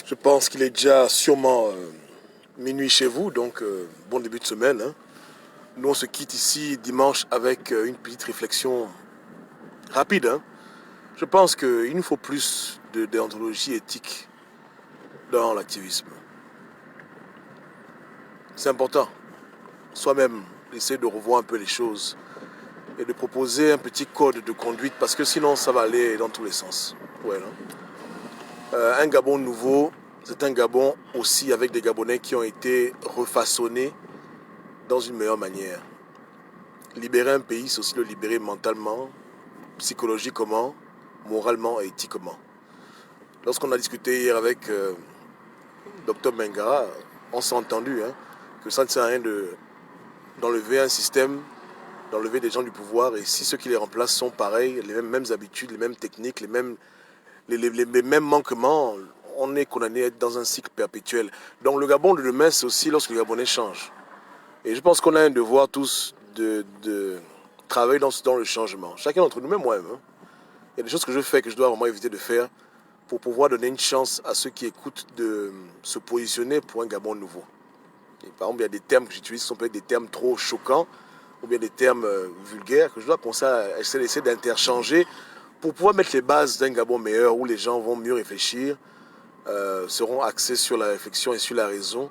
Je pense qu'il est déjà sûrement minuit chez vous, donc bon début de semaine, hein. Nous, on se quitte ici dimanche avec une petite réflexion rapide, hein. Je pense qu'il nous faut plus de déontologie éthique dans l'activisme. C'est important. Soi-même, essayer de revoir un peu les choses et de proposer un petit code de conduite parce que sinon, ça va aller dans tous les sens. Ouais, non? Un Gabon nouveau, c'est un Gabon aussi avec des Gabonais qui ont été refaçonnés dans une meilleure manière. Libérer un pays, c'est aussi le libérer mentalement, psychologiquement, moralement et éthiquement. Lorsqu'on a discuté hier avec Dr Mengara, on s'est entendu hein, que ça ne sert à rien d'enlever un système, d'enlever des gens du pouvoir, et si ceux qui les remplacent sont pareils, les mêmes habitudes, les mêmes techniques, les mêmes manquements, on est condamné à être dans un cycle perpétuel. Donc le Gabon de demain, c'est aussi lorsque les Gabonais changent. Et je pense qu'on a un devoir tous de travailler dans le changement. Chacun d'entre nous, même moi-même. Hein. Il y a des choses que je fais que je dois vraiment éviter de faire pour pouvoir donner une chance à ceux qui écoutent de se positionner pour un Gabon nouveau. Et par exemple, il y a des termes que j'utilise qui sont peut-être des termes trop choquants ou bien des termes vulgaires que je dois penser à essayer d'interchanger pour pouvoir mettre les bases d'un Gabon meilleur où les gens vont mieux réfléchir, seront axés sur la réflexion et sur la raison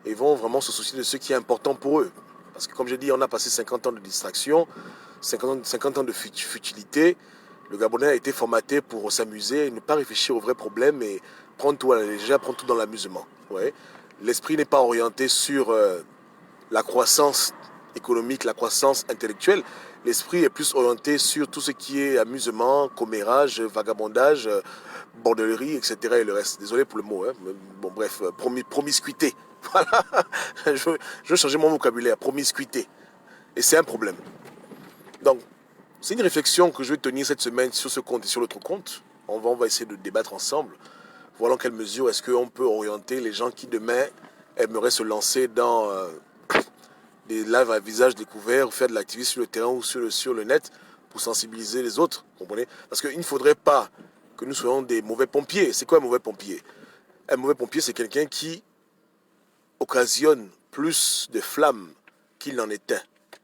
et vont vraiment se soucier de ce qui est important pour eux. Parce que comme je dis, on a passé 50 ans de distraction, 50 ans de futilité. Le Gabonais a été formaté pour s'amuser, ne pas réfléchir aux vrais problèmes et prendre tout à la légère, prendre tout dans l'amusement. Ouais. L'esprit n'est pas orienté sur la croissance économique, la croissance intellectuelle. L'esprit est plus orienté sur tout ce qui est amusement, commérage, vagabondage, bordellerie, etc. et le reste. Désolé pour le mot. Hein. Bon, bref, promiscuité. Voilà. Je veux changer mon vocabulaire. Promiscuité. Et c'est un problème. Donc, c'est une réflexion que je vais tenir cette semaine sur ce compte et sur l'autre compte. On va essayer de débattre ensemble. Voilà en quelle mesure est-ce qu'on peut orienter les gens qui demain aimeraient se lancer dans des lives à visage découvert, ou faire de l'activisme sur le terrain ou sur le net pour sensibiliser les autres. Comprenez? Parce qu'il ne faudrait pas que nous soyons des mauvais pompiers. C'est quoi un mauvais pompier? Un mauvais pompier, c'est quelqu'un qui occasionne plus de flammes qu'il n'en éteint.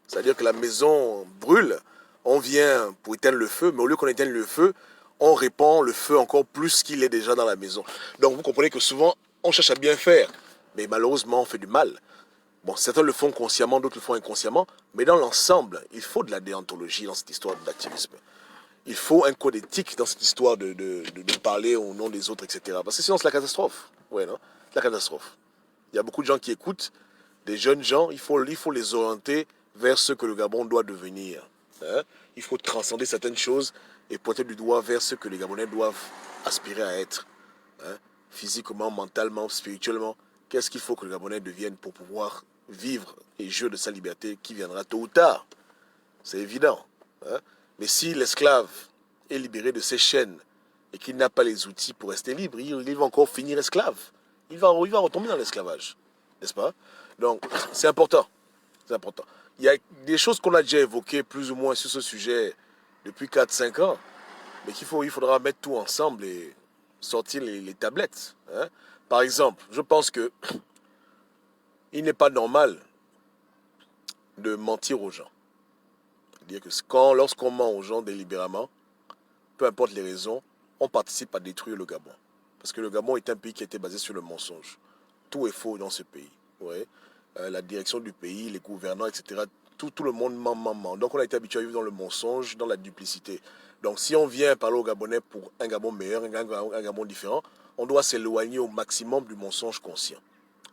C'est-à-dire que la maison brûle, on vient pour éteindre le feu, mais au lieu qu'on éteigne le feu, on répand le feu encore plus qu'il est déjà dans la maison. Donc vous comprenez que souvent, on cherche à bien faire, mais malheureusement, on fait du mal. Bon, certains le font consciemment, d'autres le font inconsciemment, mais dans l'ensemble, il faut de la déontologie dans cette histoire d'activisme. Il faut un code éthique dans cette histoire de parler au nom des autres, etc. Parce que sinon, c'est la catastrophe. Ouais, non? C'est la catastrophe. Il y a beaucoup de gens qui écoutent, des jeunes gens, il faut les orienter vers ce que le Gabon doit devenir. Hein? Il faut transcender certaines choses et pointer du doigt vers ce que les Gabonais doivent aspirer à être. Hein? Physiquement, mentalement, spirituellement. Qu'est-ce qu'il faut que le Gabonais devienne pour pouvoir vivre et jouir de sa liberté qui viendra tôt ou tard? C'est évident. Hein? Mais si l'esclave est libéré de ses chaînes et qu'il n'a pas les outils pour rester libre, il va encore finir esclave. Il va retomber dans l'esclavage. N'est-ce pas? Donc, c'est important. C'est important. Il y a des choses qu'on a déjà évoquées plus ou moins sur ce sujet depuis 4 5 ans, mais il faudra mettre tout ensemble et sortir les tablettes. Hein? Par exemple, je pense que il n'est pas normal de mentir aux gens. C'est-à-dire que lorsqu'on ment aux gens délibérément, peu importe les raisons, on participe à détruire le Gabon. Parce que le Gabon est un pays qui a été basé sur le mensonge. Tout est faux dans ce pays. Ouais. La direction du pays, les gouvernants, etc. Tout le monde ment. Donc on a été habitué à vivre dans le mensonge, dans la duplicité. Donc si on vient parler aux Gabonais pour un Gabon meilleur, un Gabon différent, on doit s'éloigner au maximum du mensonge conscient.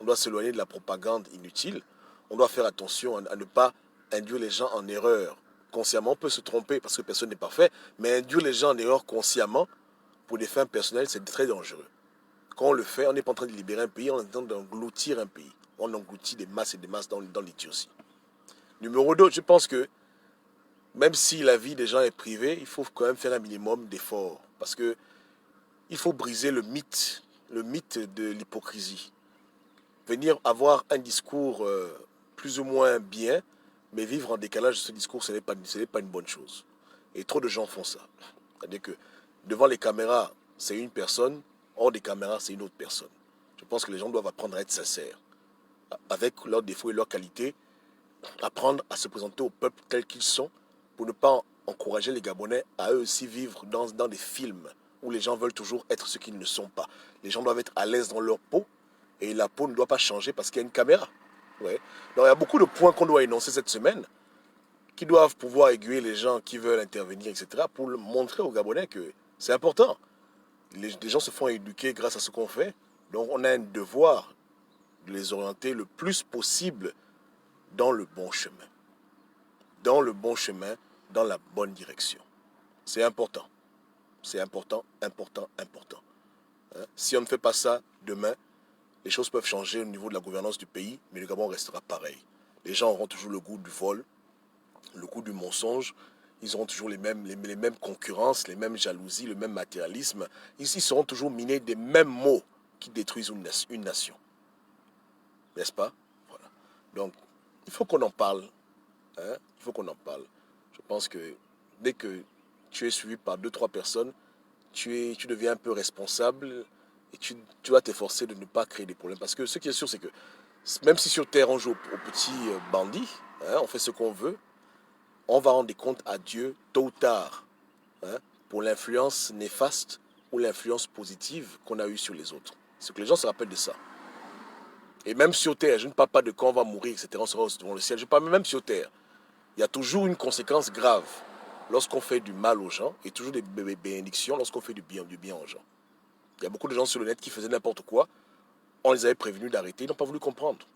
On doit s'éloigner de la propagande inutile. On doit faire attention à ne pas induire les gens en erreur. Consciemment, on peut se tromper parce que personne n'est parfait, mais induire les gens en erreur consciemment pour des fins personnelles, c'est très dangereux. Quand on le fait, on n'est pas en train de libérer un pays, on est en train d'engloutir un pays. On engloutit des masses et des masses dans l'idiotie. Numéro 2, je pense que même si la vie des gens est privée, il faut quand même faire un minimum d'efforts. Parce que il faut briser le mythe de l'hypocrisie. Venir avoir un discours plus ou moins bien, mais vivre en décalage de ce discours, ce n'est pas une bonne chose. Et trop de gens font ça. C'est-à-dire que devant les caméras, c'est une personne, hors des caméras, c'est une autre personne. Je pense que les gens doivent apprendre à être sincères, avec leurs défauts et leurs qualités, apprendre à se présenter au peuple tels qu'ils sont, pour ne pas encourager les Gabonais à eux aussi vivre dans des films où les gens veulent toujours être ce qu'ils ne sont pas. Les gens doivent être à l'aise dans leur peau, et la peau ne doit pas changer parce qu'il y a une caméra. Ouais. Donc il y a beaucoup de points qu'on doit énoncer cette semaine, qui doivent pouvoir aiguiller les gens qui veulent intervenir, etc., pour montrer aux Gabonais que c'est important. Les gens se font éduquer grâce à ce qu'on fait, donc on a un devoir de les orienter le plus possible dans le bon chemin. Dans le bon chemin, dans la bonne direction. C'est important. C'est important, important, important. Hein? Si on ne fait pas ça demain, les choses peuvent changer au niveau de la gouvernance du pays, mais le Gabon restera pareil. Les gens auront toujours le goût du vol, le goût du mensonge, ils auront toujours les mêmes concurrences, les mêmes jalousies, le même matérialisme. Ils seront toujours minés des mêmes mots qui détruisent une nation. N'est-ce pas? Voilà. Donc, il faut qu'on en parle. Hein? Il faut qu'on en parle. Je pense que dès que tu es suivi par 2-3 personnes, tu deviens un peu responsable et tu dois t'efforcer de ne pas créer des problèmes. Parce que ce qui est sûr, c'est que même si sur Terre on joue aux petits bandits, hein, on fait ce qu'on veut, on va rendre des comptes à Dieu tôt ou tard, hein, pour l'influence néfaste ou l'influence positive qu'on a eue sur les autres. C'est que les gens se rappellent de ça. Et même sur Terre, je ne parle pas de quand on va mourir, etc., on sera devant le ciel, je parle même sur Terre. Il y a toujours une conséquence grave lorsqu'on fait du mal aux gens et toujours des bénédictions lorsqu'on fait du bien aux gens. Il y a beaucoup de gens sur le net qui faisaient n'importe quoi. On les avait prévenus d'arrêter, ils n'ont pas voulu comprendre.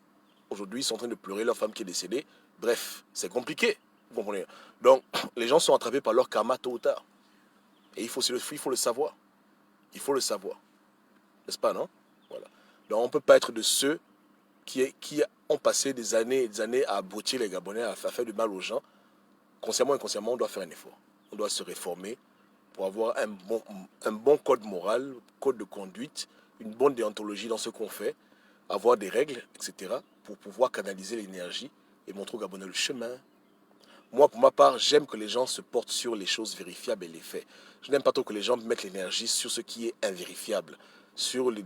Aujourd'hui, ils sont en train de pleurer leur femme qui est décédée. Bref, c'est compliqué. Vous comprenez? Donc, les gens sont attrapés par leur karma tôt ou tard. Et il faut le savoir. Il faut le savoir. N'est-ce pas, non? Voilà. Donc, on ne peut pas être de ceux qui ont passé des années et des années à abrutir les Gabonais, à faire du mal aux gens. Consciemment et inconsciemment, on doit faire un effort. On doit se réformer pour avoir un bon code moral, code de conduite, une bonne déontologie dans ce qu'on fait, avoir des règles, etc., pour pouvoir canaliser l'énergie et montrer aux Gabonais le chemin. Moi, pour ma part, j'aime que les gens se portent sur les choses vérifiables et les faits. Je n'aime pas trop que les gens mettent l'énergie sur ce qui est invérifiable, sur les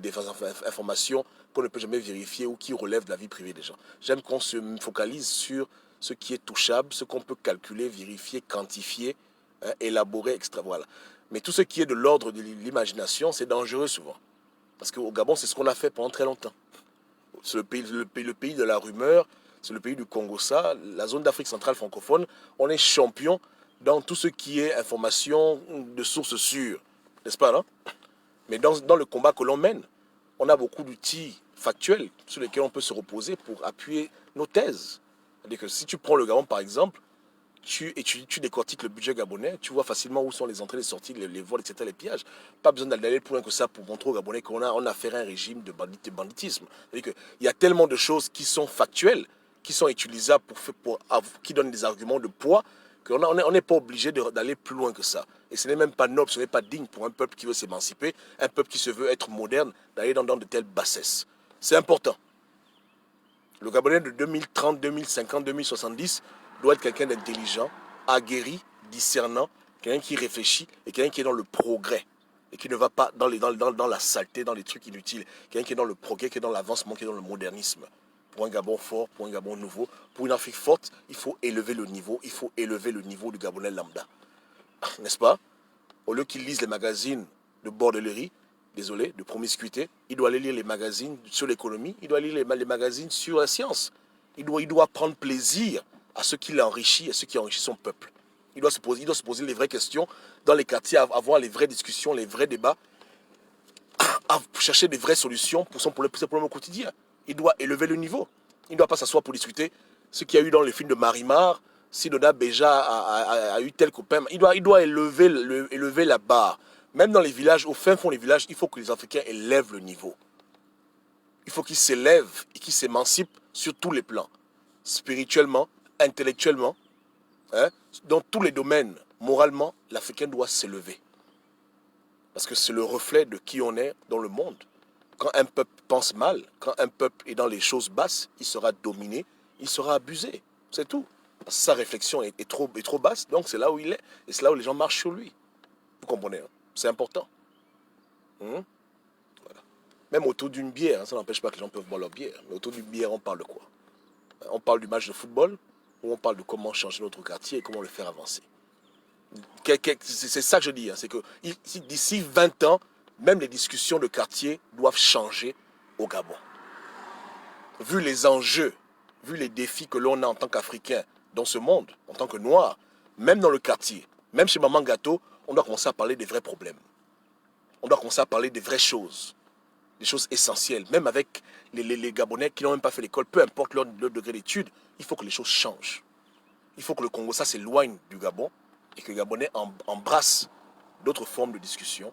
informations qu'on ne peut jamais vérifier ou qui relèvent de la vie privée des gens. J'aime qu'on se focalise sur ce qui est touchable, ce qu'on peut calculer, vérifier, quantifier, hein, élaborer, extra. Voilà. Mais tout ce qui est de l'ordre de l'imagination, c'est dangereux souvent. Parce qu'au Gabon, c'est ce qu'on a fait pendant très longtemps. C'est le pays de la rumeur, c'est le pays du Congo-Ça, la zone d'Afrique centrale francophone. On est champion dans tout ce qui est information de sources sûres, n'est-ce pas, non? Mais dans le combat que l'on mène, on a beaucoup d'outils factuels sur lesquels on peut se reposer pour appuyer nos thèses. C'est-à-dire que si tu prends le Gabon, par exemple, tu décortiques le budget gabonais, tu vois facilement où sont les entrées, les sorties, les vols, etc., les pillages. Pas besoin d'aller plus loin que ça pour montrer aux Gabonais qu'on a affaire à un régime de banditisme. C'est-à-dire qu'il y a tellement de choses qui sont factuelles, qui sont utilisables, qui donnent des arguments de poids, qu'on n'est pas obligé d'aller plus loin que ça. Et ce n'est même pas noble, ce n'est pas digne pour un peuple qui veut s'émanciper, un peuple qui se veut être moderne, d'aller dans de telles bassesses. C'est important. Le Gabonais de 2030, 2050, 2070 doit être quelqu'un d'intelligent, aguerri, discernant, quelqu'un qui réfléchit et quelqu'un qui est dans le progrès et qui ne va pas dans la saleté, dans les trucs inutiles. Quelqu'un qui est dans le progrès, qui est dans l'avancement, qui est dans le modernisme. Pour un Gabon fort, pour un Gabon nouveau, pour une Afrique forte, il faut élever le niveau, il faut élever le niveau du Gabonais lambda. N'est-ce pas? Au lieu qu'il lise les magazines de bordellerie, désolé, de promiscuité, il doit aller lire les magazines sur l'économie, il doit lire les magazines sur la science. Il doit prendre plaisir à ce qui l'enrichit, à ce qui enrichit son peuple. Il doit se poser les vraies questions dans les quartiers, avoir les vraies discussions, les vrais débats, à chercher des vraies solutions pour ses problèmes au quotidien. Il doit élever le niveau. Il ne doit pas s'asseoir pour discuter ce qu'il y a eu dans les films de Marimar, si Dona Béja a eu tel copain. Il doit élever la barre. Même dans les villages, au fin fond des villages, il faut que les Africains élèvent le niveau. Il faut qu'ils s'élèvent et qu'ils s'émancipent sur tous les plans. Spirituellement, intellectuellement, hein, dans tous les domaines, moralement, l'Africain doit s'élever. Parce que c'est le reflet de qui on est dans le monde. Quand un peuple pense mal, quand un peuple est dans les choses basses, il sera dominé, il sera abusé. C'est tout. Parce que sa réflexion est trop basse, donc c'est là où il est. Et c'est là où les gens marchent sur lui. Vous comprenez, hein? C'est important. Voilà. Même autour d'une bière, hein, ça n'empêche pas que les gens peuvent boire leur bière. Mais autour d'une bière, on parle de quoi? On parle du match de football ou on parle de comment changer notre quartier et comment le faire avancer? C'est ça que je dis. Hein, c'est que d'ici 20 ans, même les discussions de quartier doivent changer au Gabon. Vu les enjeux, vu les défis que l'on a en tant qu'Africain dans ce monde, en tant que Noir, même dans le quartier, même chez Maman Gâteau, on doit commencer à parler des vrais problèmes. On doit commencer à parler des vraies choses, des choses essentielles. Même avec les Gabonais qui n'ont même pas fait l'école, peu importe leur degré d'études, il faut que les choses changent. Il faut que le Congo, ça s'éloigne du Gabon et que les Gabonais embrassent d'autres formes de discussion,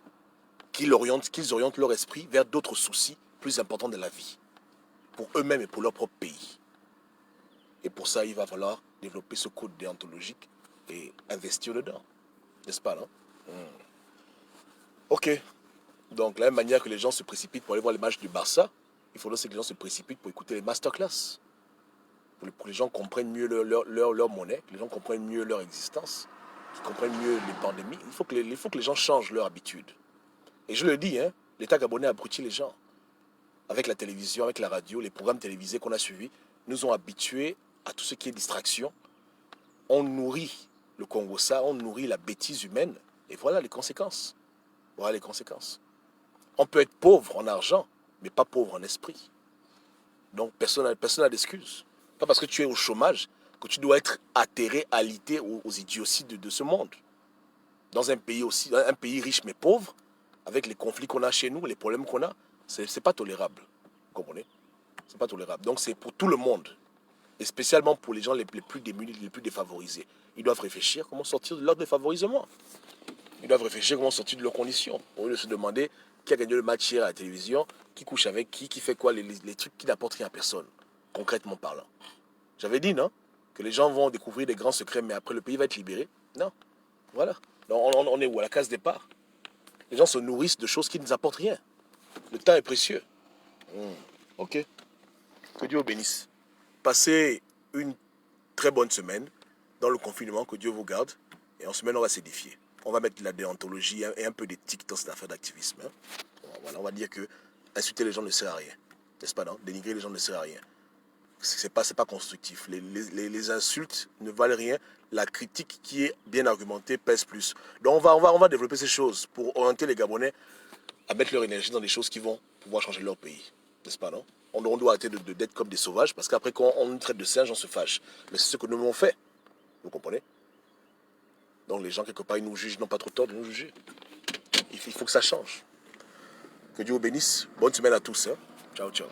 qu'ils orientent leur esprit vers d'autres soucis plus importants de la vie, pour eux-mêmes et pour leur propre pays. Et pour ça, il va falloir développer ce code déontologique et investir dedans. N'est-ce pas, non? Ok. Donc, de la même manière que les gens se précipitent pour aller voir les matchs du Barça, il faudrait aussi que les gens se précipitent pour écouter les masterclass. Pour que les gens comprennent mieux leur monnaie, que les gens comprennent mieux leur existence, qu'ils comprennent mieux les pandémies. Il faut que les gens changent leur habitude. Et je le dis, hein, l'État gabonais a abruti les gens. Avec la télévision, avec la radio, les programmes télévisés qu'on a suivis, nous ont habitués à tout ce qui est distraction. On nourrit le Congo ça, on nourrit la bêtise humaine. Et voilà les conséquences. Voilà les conséquences. On peut être pauvre en argent, mais pas pauvre en esprit. Donc personne n'a d'excuse. Pas parce que tu es au chômage que tu dois être atterré, alité aux idioties de ce monde. Dans un pays aussi, un pays riche mais pauvre, avec les conflits qu'on a chez nous, les problèmes qu'on a, c'est pas tolérable. Vous comprenez? C'est pas tolérable. Donc c'est pour tout le monde. Et spécialement pour les gens les plus démunis, les plus défavorisés. Ils doivent réfléchir comment sortir de leur défavorisement. Ils doivent réfléchir comment sortir de leurs conditions. Au lieu de se demander qui a gagné le match hier à la télévision, qui couche avec qui fait quoi, les trucs qui n'apportent rien à personne, concrètement parlant. J'avais dit, non? Que les gens vont découvrir des grands secrets, mais après le pays va être libéré. Non. Voilà. On est où? À la case départ. Les gens se nourrissent de choses qui ne nous apportent rien. Le temps est précieux. Ok. Que Dieu vous bénisse. Passez une très bonne semaine dans le confinement. Que Dieu vous garde. Et en semaine, on va s'édifier. On va mettre la déontologie et un peu d'éthique dans cette affaire d'activisme. Hein. Voilà, on va dire que insulter les gens ne sert à rien. N'est-ce pas, non? Dénigrer les gens ne sert à rien. C'est pas constructif. Les insultes ne valent rien. La critique qui est bien argumentée pèse plus. Donc on va développer ces choses pour orienter les Gabonais à mettre leur énergie dans des choses qui vont pouvoir changer leur pays. N'est-ce pas, non? On doit arrêter d'être comme des sauvages, parce qu'après, quand on nous traite de singes, on se fâche. Mais c'est ce que nous avons fait. Vous comprenez? Donc les gens, quelque part, ils nous jugent, n'ont pas trop tort de nous juger. Il faut que ça change. Que Dieu vous bénisse. Bonne semaine à tous. Hein? Ciao, ciao.